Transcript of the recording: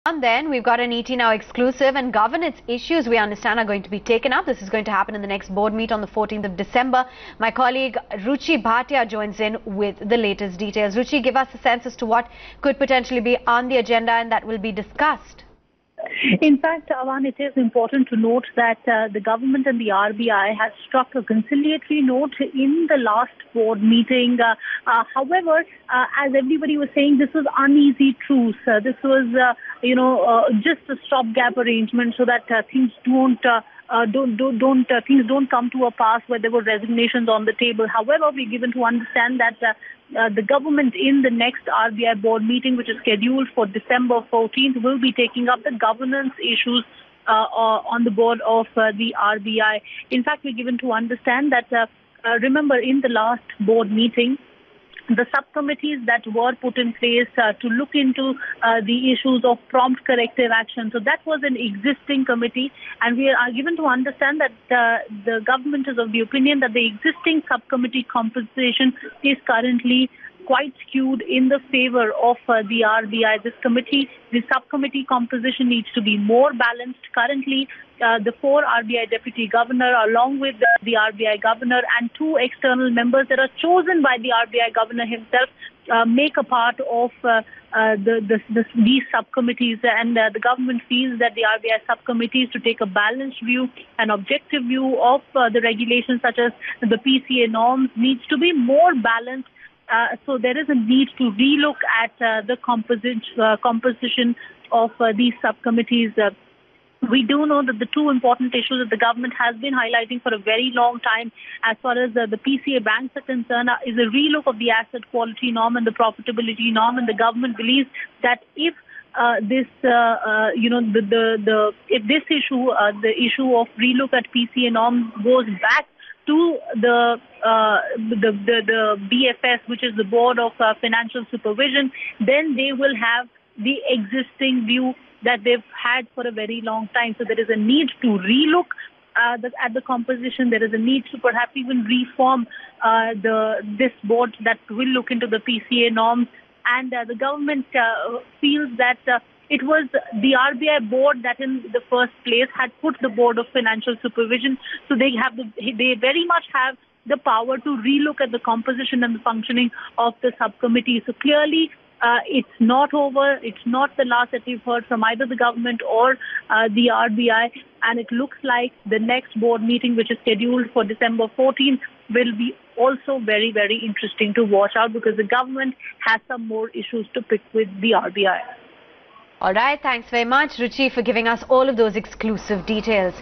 And then we've got an ET Now exclusive, and governance issues we understand are going to be taken up. This is going to happen in the next board meet on the 14th of December. My colleague Ruchi Bhatia joins in with the latest details. Ruchi, give us a sense as to what could potentially be on the agenda and that will be discussed. In fact, Avan, it is important to note that the government and the RBI has struck a conciliatory note in the last board meeting. However, as everybody was saying, this was uneasy truce. This was, just a stopgap arrangement so that things don't come to a pass where there were resignations on the table. However, we're given to understand that the government in the next RBI board meeting, which is scheduled for December 14th, will be taking up the governance issues on the board of the RBI. In fact, we're given to understand that, remember, in the last board meeting, the subcommittees that were put in place to look into the issues of prompt corrective action. So that was an existing committee, and we are given to understand that the government is of the opinion that the existing subcommittee composition is currently quite skewed in the favor of the RBI. The subcommittee composition needs to be more balanced. Currently, the 4 RBI deputy governor, along with the RBI governor and 2 external members that are chosen by the RBI governor himself, make a part of these subcommittees, and the government feels that the RBI subcommittees to take a balanced view, an objective view of the regulations such as the PCA norms needs to be more balanced. So there is a need to relook at the composition of these subcommittees. We do know that the 2 important issues that the government has been highlighting for a very long time as far as the PCA banks are concerned is a relook of the asset quality norm and the profitability norm, and the government believes that if the issue of relook at PCA norm goes back to the BFS, which is the Board of Financial Supervision, then they will have the existing view that they've had for a very long time. So there is a need to relook at the composition. There is a need to perhaps even reform this board that will look into the PCA norms. And the government feels that it was the RBI board that in the first place had put the Board of Financial Supervision. So they very much have the power to relook at the composition and the functioning of the subcommittee. So clearly, it's not over. It's not the last that we've heard from either the government or the RBI. And it looks like the next board meeting, which is scheduled for December 14th, will be also very, very interesting to watch out, because the government has some more issues to pick with the RBI. All right. Thanks very much, Ruchi, for giving us all of those exclusive details.